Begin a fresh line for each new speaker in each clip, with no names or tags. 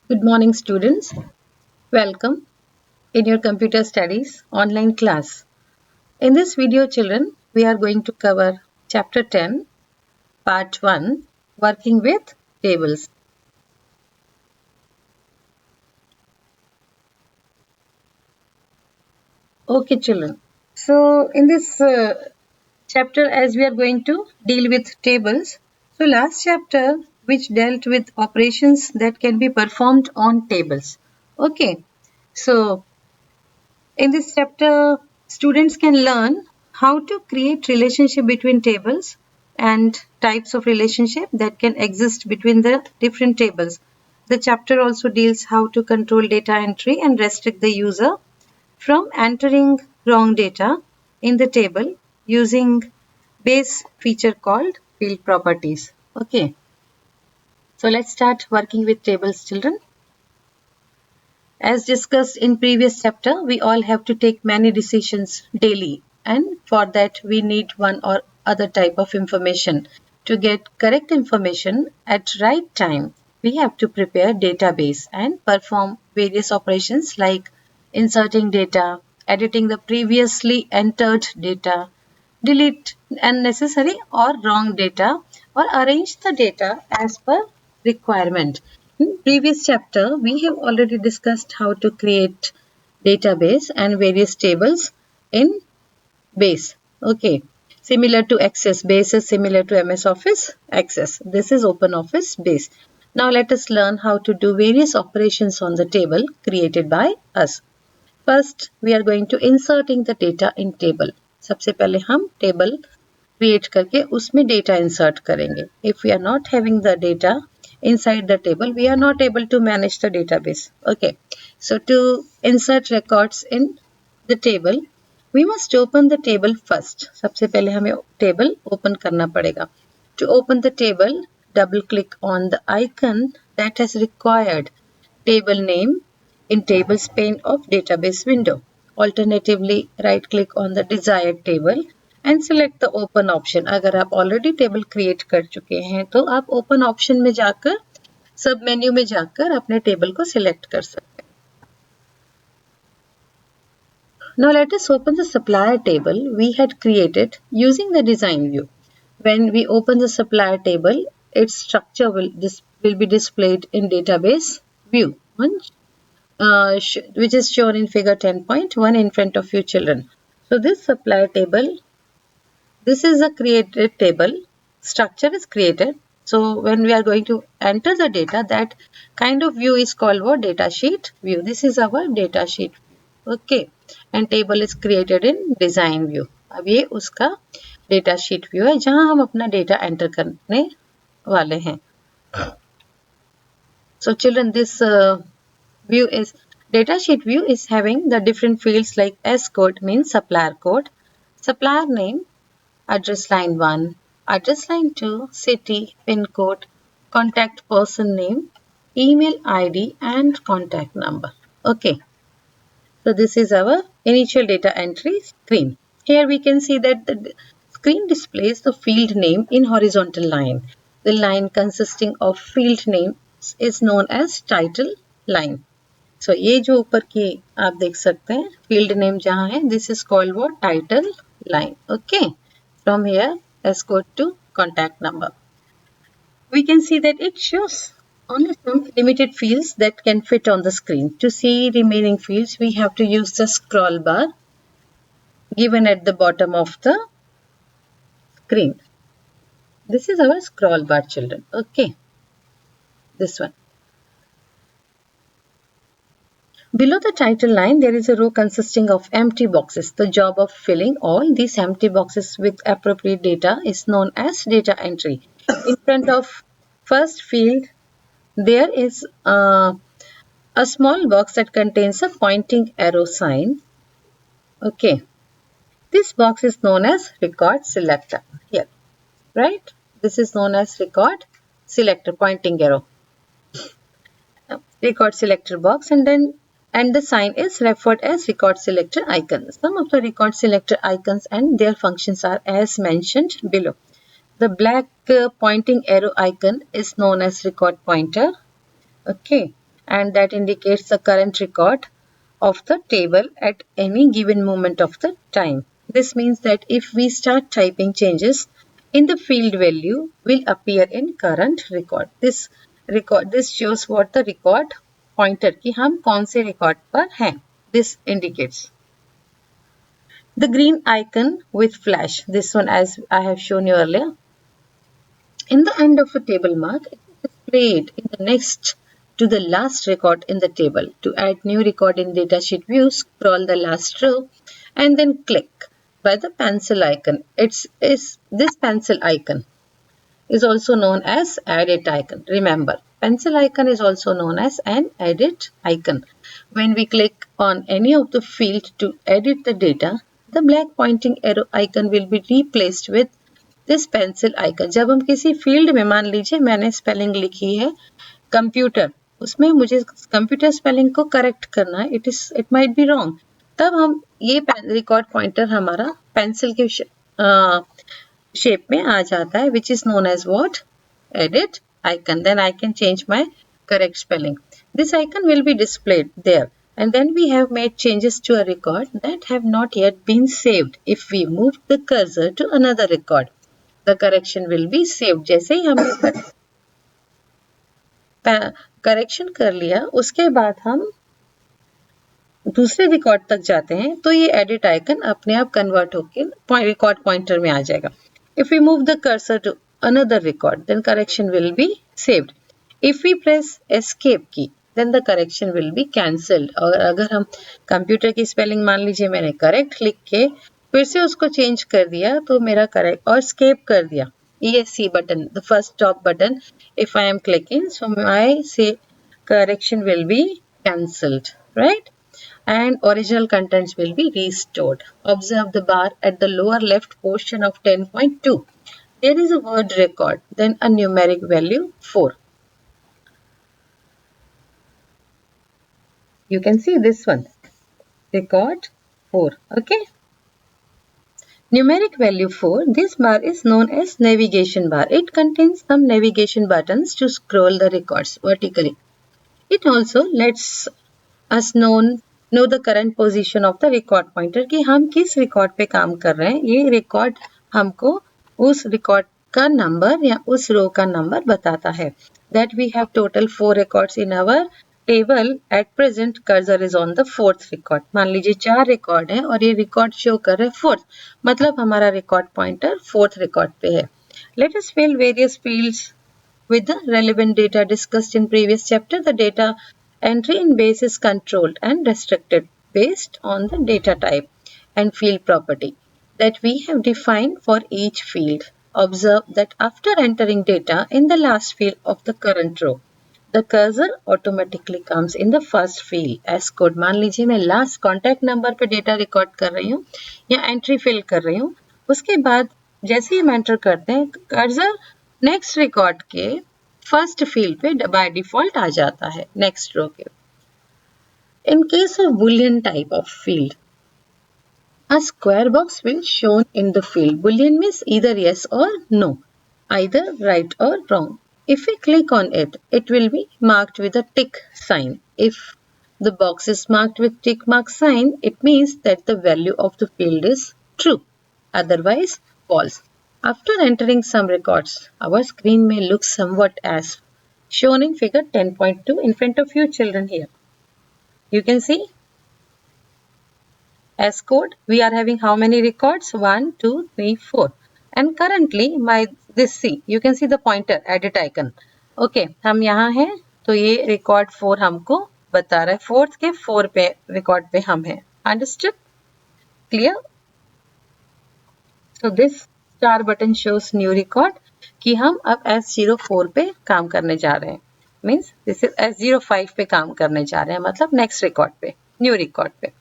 Good morning, students. Welcome in your computer studies online class. In this video, children, we are going to cover chapter 10, part 1, working with tables. Okay, children. So, in this chapter, as we are going to deal with tables, so last chapter, which dealt with operations that can be performed on tables. Okay, so in this chapter, students can learn how to create relationship between tables and types of relationship that can exist between the different tables. The chapter also deals how to control data entry and restrict the user from entering wrong data in the table using base feature called field properties. Okay, so let's start working with tables, children. As discussed in previous chapter, we all have to take many decisions daily, and for that we need one or other type of information. To get correct information at right time, we have to prepare database and perform various operations like inserting data, editing the previously entered data, delete unnecessary or wrong data, or arrange the data as per requirement. In previous chapter, we have already discussed how to create database and various tables in base. Okay, similar to Access. Base is similar to MS Office Access. This is Open Office Base. Now let us learn how to do various operations on the table created by us. First, we are going to inserting the data in table. सबसे पहले हम table create करके उसमें data insert करेंगे. If we are not having the data inside the table, we are not able to manage the database. Okay, so to insert records in the table, we must open the table first. सबसे पहले हमें table open करना पड़ेगा. To open the table, double click on the icon that has required table name in tables pane of database window. Alternatively, right click on the desired table and select the open option. अगर आप already table create कर चुके हैं तो आप open option में जाकर सब मेन्यू में जाकर अपने टेबल को select कर सकते हैं. Now let us open the supplier table we had created using the design view. When we open the supplier table, its structure will be displayed in database view, which is shown in figure 10.1 in front of you children. So this supplier table, this is a created table, structure is created. So when we are going to enter the data, that kind of view is called what? Data sheet view. This is our data sheet. Okay, and table is created in design view. अब ये उसका data sheet view है जहाँ हम अपना data enter करने वाले हैं. So children, this view is datasheet view is having the different fields like S code means supplier code, supplier name, address line 1, address line 2, city, pin code, contact person name, email ID and contact number. Okay, so this is our initial data entry screen. Here we can see that the screen displays the field name in horizontal line. The line consisting of field names is known as title line. So ये जो ऊपर की आप देख सकते हैं field name जहाँ है, this is called what? Title line. Okay, from here let's go to contact number. We can see that it shows only some limited fields that can fit on the screen. To see remaining fields, we have to use the scroll bar given at the bottom of the screen. This is our scroll bar, children. Okay, this one. Below the title line, there is a row consisting of empty boxes. The job of filling all these empty boxes with appropriate data is known as data entry. In front of first field, there is a small box that contains a pointing arrow sign. Okay, this box is known as record selector. Here, right? This is known as record selector, pointing arrow. Record selector box, and the sign is referred as record selector icon. Some of the record selector icons and their functions are as mentioned below. The black pointing arrow icon is known as record pointer. Okay, and that indicates the current record of the table at any given moment of the time. This means that if we start typing, changes in the field value will appear in current record. This shows what the record pointer कि हम कौन से record पर हैं. This indicates. The green icon with flash, this one as I have shown you earlier. In the end of a table mark, it is displayed in the next to the last record in the table. To add new record in datasheet view, scroll the last row and then click by the pencil icon. This pencil icon is also known as edit icon. Remember, pencil icon is also known as an edit icon. When we click on any of the field to edit the data, the black pointing arrow icon will be replaced with this pencil icon. जब हम किसी field में, मान लीजिए मैंने spelling लिखी है computer, उसमें मुझे कंप्यूटर स्पेलिंग को करेक्ट करना है, इट माइट बी रॉन्ग, तब हम ये रिकॉर्ड पॉइंटर हमारा पेंसिल के शेप में आ जाता है, which is known as what? Edit icon. Then I can change my correct spelling. This icon will be displayed there. And then we have made changes to a record that have not yet been saved. If we move the cursor to another record, the correction will be saved. जैसे ही हमने correction कर लिया, उसके बाद हम दूसरे record तक जाते हैं तो ये एडिट आइकन अपने आप कन्वर्ट होकर रिकॉर्ड पॉइंटर में आ जाएगा. If we move the cursor to another record, then correction will be saved. If we press escape key, then the correction will be cancelled. और अगर हम कंप्यूटर की स्पेलिंग, मान लीजिए मैंने करेक्ट लिख के फिर से उसको चेंज कर दिया तो मेरा करेक्ट, और स्केप कर दिया, ESC button, the first top button, if I am clicking, so my correction will be cancelled, right? And original contents will be restored. Observe the bar at the lower left portion of 10.2. There is a word record, then a numeric value 4. You can see this one, record 4, okay? Numeric value 4, this bar is known as navigation bar. It contains some navigation buttons to scroll the records vertically. It also lets us know the current position of the record pointer कि हम किस record पे काम कर रहे हैं. ये record हमको उस रिकॉर्ड का नंबर या उस रो का नंबर बताता है. That we have total 4 records in our table. At present cursor is on the 4th record. मान लीजिए 4 रिकॉर्ड है और ये रिकॉर्ड शो कर रहे हैं 4th, मतलब हमारा रिकॉर्ड पॉइंटर 4th रिकॉर्ड पे है. Let us fill various fields with the relevant data discussed in previous chapter. The data entry in base is controlled and restricted based on the data type and field property that we have defined for each field. Observe that after entering data in the last field of the current row, the cursor automatically comes in the first field as code. मान लीजिए मैं last contact number पे data record कर रही हूँ या entry fill कर रही हूँ, उसके बाद जैसे ही हम एंटर करते हैं कर्सर नेक्स्ट रिकॉर्ड के फर्स्ट फील्ड पे बाय डिफॉल्ट आ जाता है, नेक्स्ट रो के. In case of Boolean type of field, a square box will shown in the field. Boolean means either yes or no, either right or wrong. If we click on it, it will be marked with a tick sign. If the box is marked with tick mark sign, it means that the value of the field is true, otherwise false. After entering some records, our screen may look somewhat as shown in figure 10.2 in front of you children here. You can see as code we are having how many records? 1, 2, 3, 4. And currently you can see the pointer edit icon. Okay, हम यहाँ हैं तो ये record 4 हमको बता रहा है, 4th के 4 पे record पे हम हैं. Understood? Clear? So this star button shows new record कि हम अब S04 पे काम करने जा रहे हैं. Means this is S05 पे काम करने जा रहे हैं, मतलब next record पे, new record पे.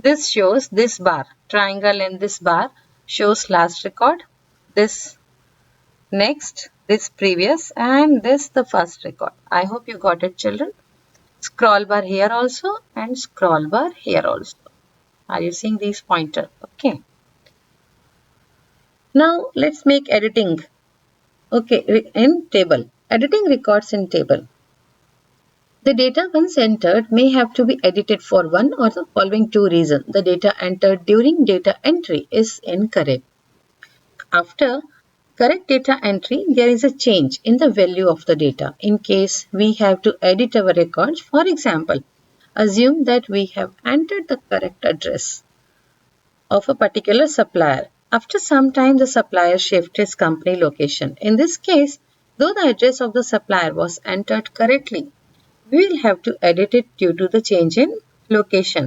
This shows this bar, triangle and this bar shows last record, this next, this previous, and this the first record. I hope you got it children. Scroll bar here also and scroll bar here also. Are you seeing these pointer? Okay. Now let's make editing. Okay, in table. Editing records in table. The data once entered may have to be edited for one or the following two reasons. The data entered during data entry is incorrect. After correct data entry, there is a change in the value of the data. In case we have to edit our records, for example, assume that we have entered the correct address of a particular supplier. After some time, the supplier shifted his company location. In this case, though the address of the supplier was entered correctly, we will have to edit it due to the change in location.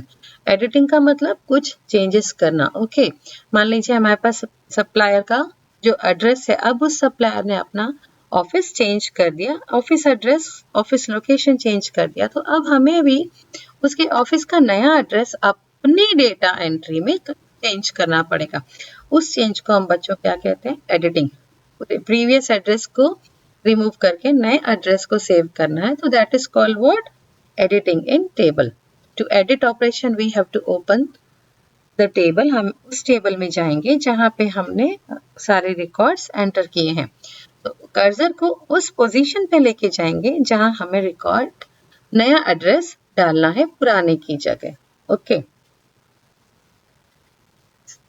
Editing का मतलब कुछ changes करना. Okay, मान लीजिए हमारे पास supplier का जो address है, अब उस सप्लायर ने अपना ऑफिस चेंज कर दिया, office address, office location change कर दिया, तो अब हमें भी उसके ऑफिस का नया एड्रेस अपनी डेटा एंट्री में चेंज करना पड़ेगा. उस चेंज को हम बच्चों क्या कहते हैं? एडिटिंग. प्रीवियस एड्रेस को रिमूव करके नए एड्रेस को सेव करना है, तो that is called what? Editing in table. To edit operation we have to open the table. हम उस टेबल में जाएंगे जहां पे हमने सारे रिकॉर्ड्स एंटर किए हैं. तो कर्सर को उस पोजीशन पे लेके जाएंगे जहां हमें रिकॉर्ड नया एड्रेस डालना है पुराने की जगह. ओके,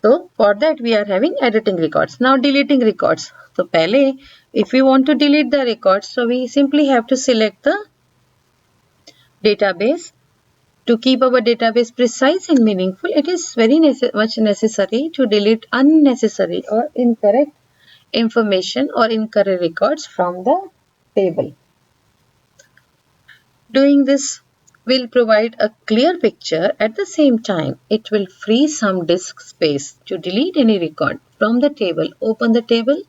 तो for that we are having editing records. Now deleting records. तो पहले if we want to delete the records, so we simply have to select the database. To keep our database precise and meaningful, it is very much necessary to delete unnecessary or incorrect information or incorrect records from the table. Doing this will provide a clear picture. At the same time, it will free some disk space. To delete any record from the table, open the table,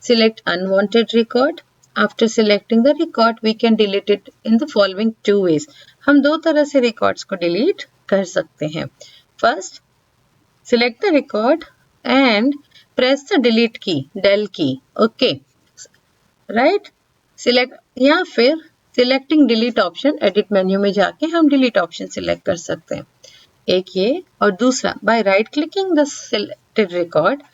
select unwanted record. After selecting the record, we can delete it in the following two ways. हम दो तरह से records को delete कर सकते हैं. First, select the record and press the delete key, del key. Okay, right? Select या फिर selecting delete option, edit menu में जाके हम delete option select कर सकते हैं. एक ये, और दूसरा by right clicking the selected record,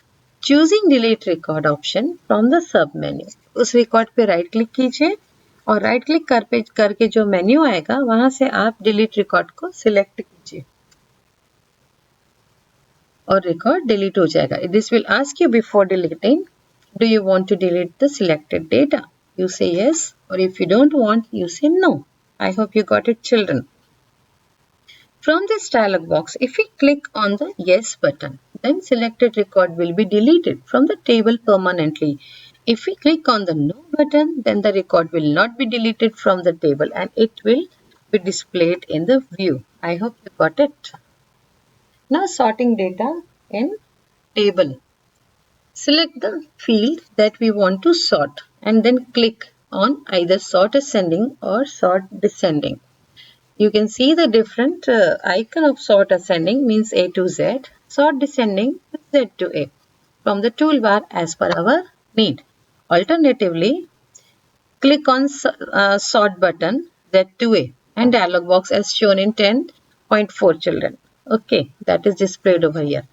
choosing delete record option from the sub menu. उस रिकॉर्ड पे राइट क्लिक कीजिए और राइट क्लिक करके जो मेन्यू आएगा वहां से आप डिलीट रिकॉर्ड को सिलेक्ट कीजिए और रिकॉर्ड डिलीट हो जाएगा. This will ask you before deleting, do you want to delete the selected data? You say yes, or if you don't want, you say no. I hope you got it, children. From this dialog box, if we click on the yes button, then selected record will be deleted from the table permanently. If we click on the no button, then the record will not be deleted from the table and it will be displayed in the view. I hope you got it. Now sorting data in table. Select the field that we want to sort and then click on either sort ascending or sort descending. You can see the different icon of sort ascending means A to Z, sort descending Z to A from the toolbar as per our need. Alternatively, click on sort button Z to A and dialog box as shown in 10.4 children. Okay, that is displayed over here.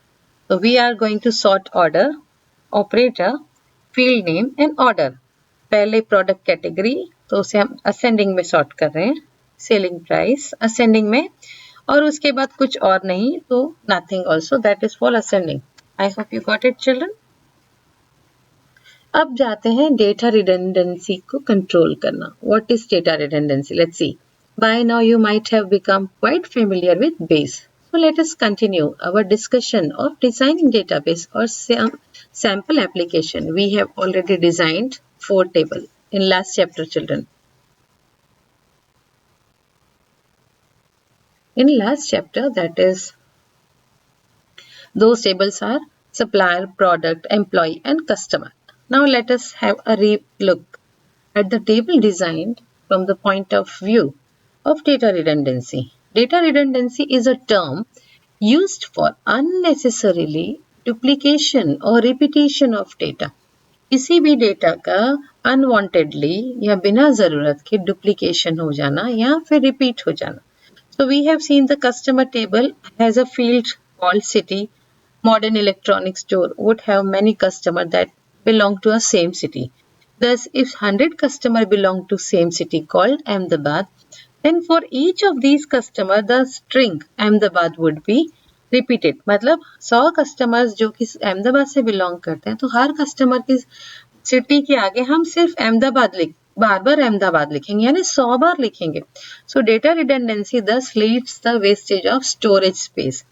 So we are going to sort order, operator, field name and order. पहले product category, तो उसे हम ascending में sort कर रहे हैं. Selling price ascending में, और उसके बाद कुछ और नहीं, तो nothing also, that is for ascending. I hope you got it children. अब जाते हैं डेटा रिडंडेंसी को कंट्रोल करना. What is data redundancy? Let's see. By now you might have become quite familiar with base. So let us continue our discussion of designing database or sample application. We have already designed 4 tables in last chapter, children. In last chapter, that is, those tables are supplier, product, employee and customer. Now let us have a look at the table designed from the point of view of data redundancy. Data redundancy is a term used for unnecessarily duplication or repetition of data. किसी भी data का unwantedly या बिना जरूरत के duplication हो जाना या फिर repeat हो जाना. So we have seen the customer table has a field called city. Modern electronic store would have many customers that belong to a same city. Thus, if 100 customers belong to same city called Ahmedabad, Then for each of these customer the string Ahmedabad would be repeated. मतलब 100 customers जो कि अहमदाबाद से belong करते हैं तो हर customer की city के आगे हम सिर्फ अहमदाबाद बार बार अहमदाबाद लिखेंगे यानी 100 बार लिखेंगे. So data redundancy thus leads the wastage of storage space.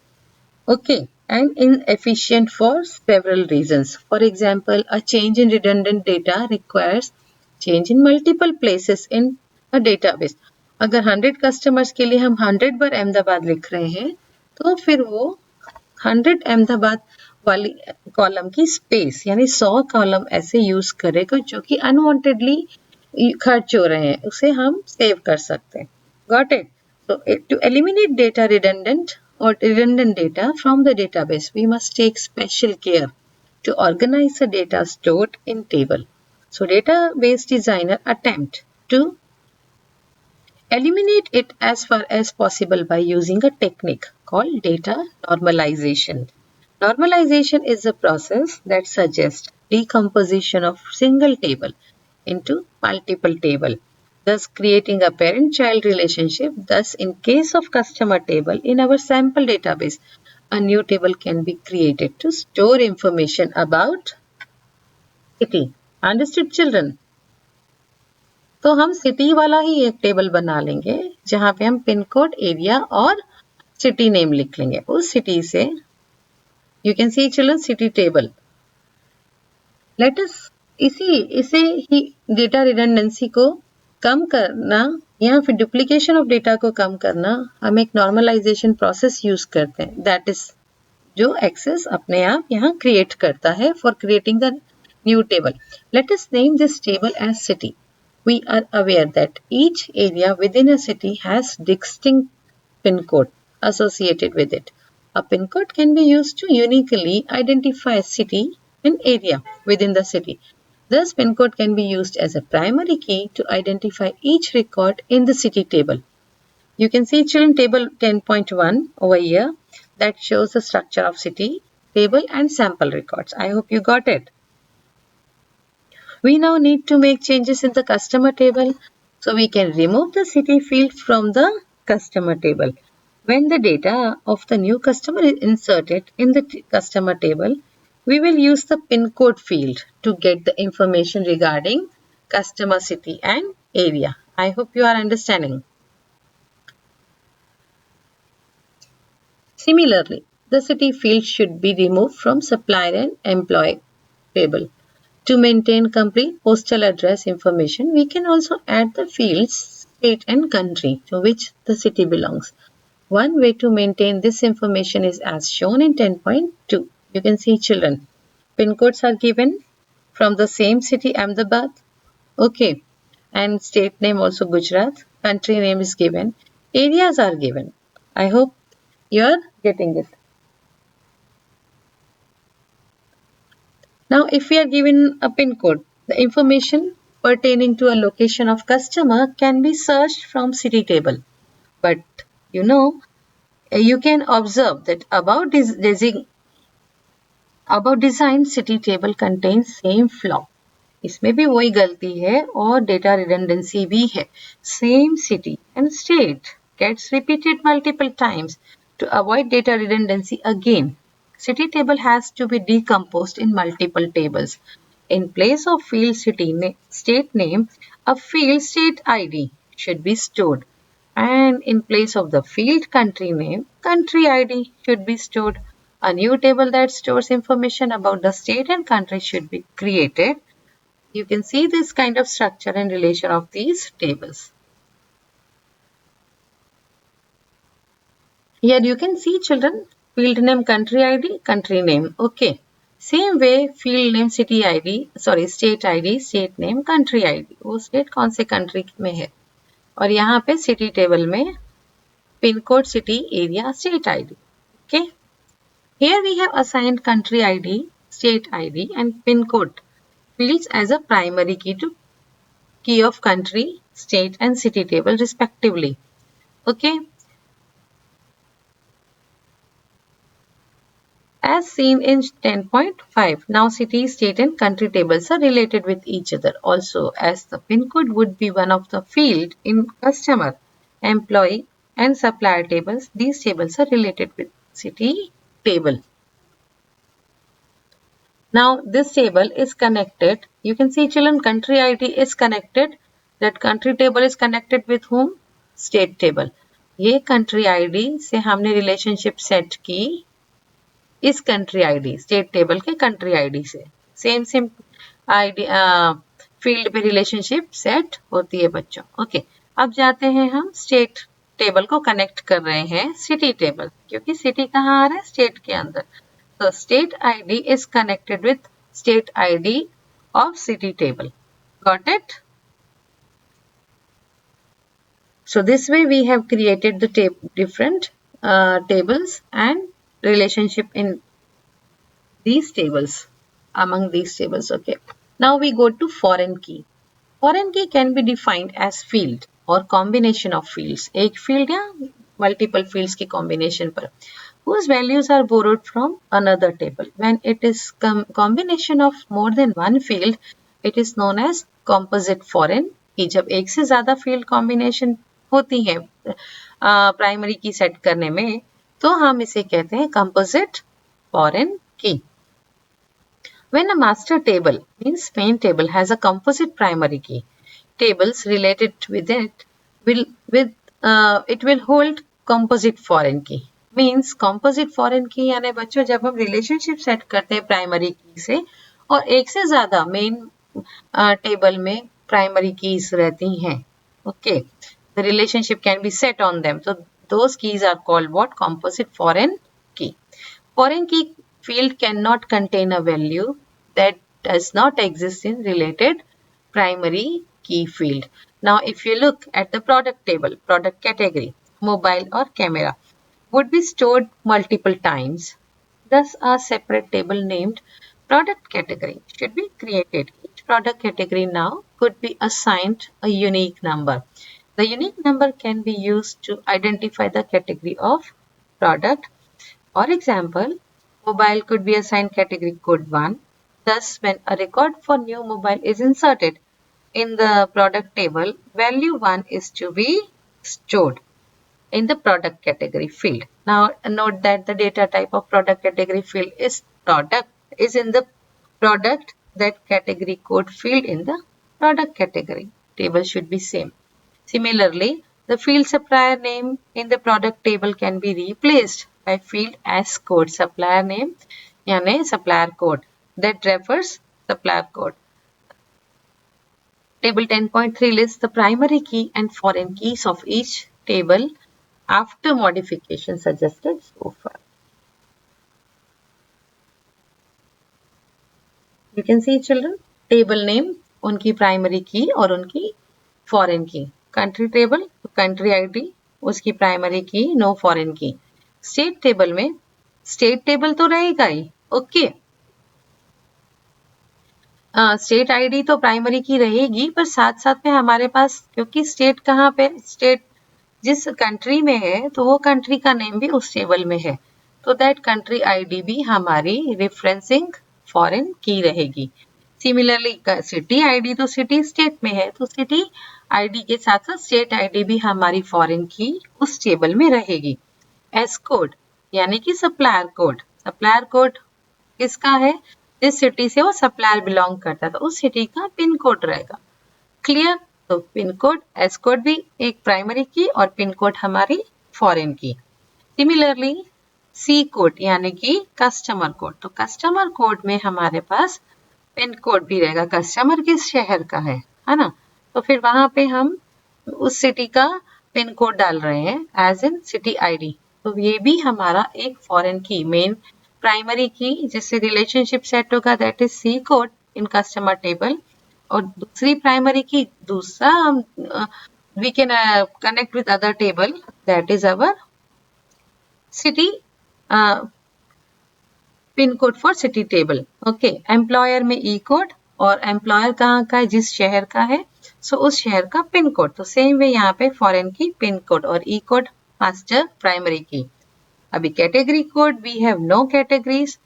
Okay, and inefficient for several reasons. For example, a change in redundant data requires change in multiple places in a database. अगर 100 customers के लिए हम 100 बार अहमदाबाद लिख रहे हैं तो फिर वो 100 अहमदाबाद वाली कॉलम की स्पेस यानी 100 कॉलम ऐसे यूज करेगा जो कि अनवांटेडली खर्च हो रहे हैं, उसे हम सेव कर सकते हैं. Got it? So to eliminate data redundant data from the database, we must take special care to organize the data stored in table. So database designer attempt to eliminate it as far as possible by using a technique called data normalization. Normalization is a process that suggests decomposition of single table into multiple table, thus creating a parent-child relationship. Thus, in case of customer table in our sample database, a new table can be created to store information about city. Understood, children? तो हम city वाला ही एक table बना लेंगे जहां पे हम pin code, area और सिटी नेम लिख लेंगे. उस सिटी से you can see children city table. Let अस इसे ही डेटा रिडंडेंसी को कम करना या फिर डुप्लीकेशन ऑफ डेटा को कम करना हम एक नॉर्मलाइजेशन प्रोसेस यूज करते हैं. दैट इज जो एक्सेस अपने आप यहाँ क्रिएट करता है for creating the new table. Let us name this table as city. We are aware that each area within a city has distinct pin code associated with it. A pin code can be used to uniquely identify a city and area within the city. Thus, pin code can be used as a primary key to identify each record in the city table. You can see children table 10.1 over here that shows the structure of city table and sample records. I hope you got it. We now need to make changes in the customer table, so we can remove the city field from the customer table. When the data of the new customer is inserted in the customer table, we will use the pin code field to get the information regarding customer city and area. I hope you are understanding. Similarly, the city field should be removed from supplier and employee table. To maintain complete postal address information, we can also add the fields state and country to which the city belongs. One way to maintain this information is as shown in 10.2. You can see children. Pin codes are given from the same city Ahmedabad. Okay. And state name also Gujarat. Country name is given. Areas are given. I hope you are getting it. Now, if we are given a pin code, the information pertaining to a location of customer can be searched from city table. But you can observe that about design city table contains same flaw. इसमें भी वही गलती है और data redundancy भी है. Same city and state gets repeated multiple times. To avoid data redundancy again, city table has to be decomposed in multiple tables. In place of field state name, a field state ID should be stored. And in place of the field country name, country ID should be stored. A new table that stores information about the state and country should be created. You can see this kind of structure and relation of these tables. Here you can see children, field name country ID, country name. Okay. Same way field name city ID, state ID, state name country ID. वो state कौन से country में है और यहाँ पे city table में pin code city area state ID. Okay. Here we have assigned country ID, state ID and pin code fields as a primary key of country, state and city table respectively. Okay. As seen in 10.5, now city, state and country tables are related with each other. Also, as the pin code would be one of the field in customer, employee and supplier tables. These tables are related with city table. Now this table is connected. You can see children, country ID is connected. That country table is connected with whom? State table. ये country ID से हमने relationship set की इस country ID, state table के country ID से. Same ID field पे relationship set होती है बच्चों. Okay. अब जाते हैं हम state table को connect कर रहे हैं city table, क्योंकि city कहाँ आ रहा है? State के अंदर. So state ID is connected with state ID of city table. Got it? So this way we have created the different tables and relationship in these tables, among these tables. Okay. Now we go to foreign key. Foreign key can be defined as field or combination of fields. एक field या multiple fields की combination पर, whose values are borrowed from another table. When it is combination of more than one field, it is known as composite foreign key. जब एक से ज़्यादा field combination होती है primary key set करने में, तो हम इसे कहते हैं composite foreign key. When a master table, means main table, has a composite primary key, tables related with it will hold composite foreign key. Means composite foreign key यानी बच्चों जब हम relationship set करते हैं primary key से और एक से ज़्यादा main table में primary keys रहती हैं. Okay, the relationship can be set on them. So those keys are called what? Composite foreign key. Foreign key field cannot contain a value that does not exist in related primary key field. Now if you look at the product table, product category, mobile or camera would be stored multiple times. Thus, a separate table named product category should be created. Each product category now could be assigned a unique number. The unique number can be used to identify the category of product. For example, mobile could be assigned category code 1. Thus, when a record for new mobile is inserted in the product table, value 1 is to be stored in the product category field. Now note that the data type of product category field is product, is in the product that category code field in the product category table should be same. Similarly, the field supplier name in the product table can be replaced by field as code. Supplier name यानी supplier code that refers supplier code. Table 10.3 lists the primary key and foreign keys of each table after modification suggested so far. You can see children, table name, उनकी primary key और उनकी foreign key. Country table, country ID, उसकी primary key, no foreign key. State table में, state table तो रहेगा ही, okay. State ID तो primary की रहेगी, पर साथ साथ में हमारे पास, क्योंकि स्टेट कहाँ पे, स्टेट जिस कंट्री में है तो वो कंट्री का नेम भी उस टेबल में है, तो दैट कंट्री आईडी भी हमारी रेफरेंसिंग फॉरेन की रहेगी. सिमिलरली सिटी आईडी तो सिटी स्टेट में है, तो सिटी आईडी के साथ साथ स्टेट आईडी भी हमारी फॉरेन की उस टेबल में रहेगी. एस कोड यानी कि सप्लायर कोड. सप्लायर कोड किसका है? जिस सिटी से वो सप्लायर बिलोंग करता है, तो उस सिटी का पिन कोड रहेगा. क्लियर? तो पिन कोड, एस कोड भी एक प्राइमरी की और पिन कोड हमारी फॉरेन की. सिमिलरली सी कोड यानी कि कस्टमर कोड. तो कस्टमर कोड में हमारे पास पिन कोड भी रहेगा. कस्टमर किस शहर का है ना, तो फिर वहां पे हम उस सिटी का पिन कोड डाल रहे हैं एज इन सिटी आईडी. तो ये भी हमारा एक फॉरेन की, मेन प्राइमरी की जिससे रिलेशनशिप सेट होगा, that is C code in customer table. और दूसरी प्राइमरी की, दूसरा हम we can connect with other table, that is our city pin code for city table. Okay, employer में E code, और employer कहाँ का है, जिस शहर का है, सो उस शहर का पिन कोड. तो सेम वे यहाँ पे फॉरेन की पिन कोड और ई कोड मास्टर प्राइमरी की. अभी category code, we have no categories,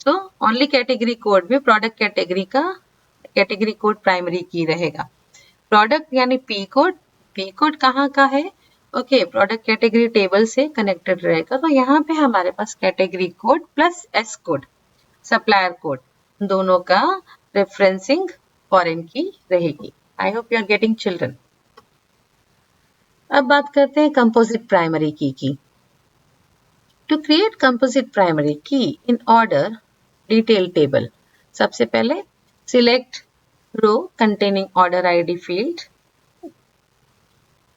so only category code में प्रोडक्ट कैटेगरी का कैटेगरी कोड प्राइमरी की रहेगा. प्रोडक्ट यानी पी कोड, पी कोड कहाँ का है, ओके, प्रोडक्ट कैटेगरी टेबल से कनेक्टेड रहेगा, तो यहाँ पे हमारे पास category code plus S code, supplier code, दोनों का रेफरेंसिंग फॉरेन की रहेगी। I hope you are getting children. अब बात करते हैं composite primary key. To create composite primary key in order detail table, सबसे पहले select row containing order ID field.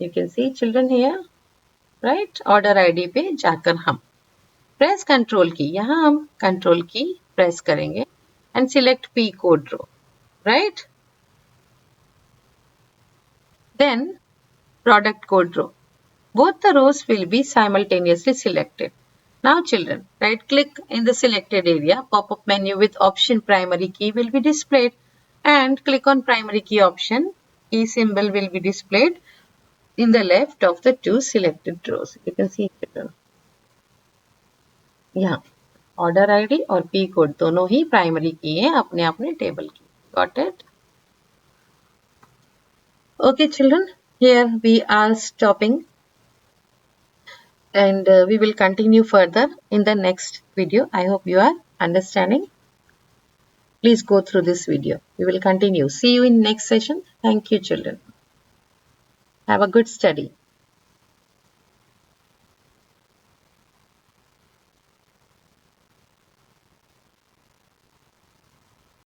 You can see children here, right. Order ID पे जाकर हम press control की, यहाँ हम कंट्रोल की प्रेस करेंगे and select P code row, right. Then product code row. Both the rows will be simultaneously selected. Now children, right click in the selected area, pop-up menu with option primary key will be displayed and click on primary key option. Key symbol will be displayed in the left of the two selected rows. You can see children. यहाँ order ID और P code दोनों ही primary key हैं अपने अपने table की. Got it? Okay children, here we are stopping and we will continue further in the next video. I hope you are understanding. Please go through this video. We will continue. See you in next session. Thank you children. Have a good study.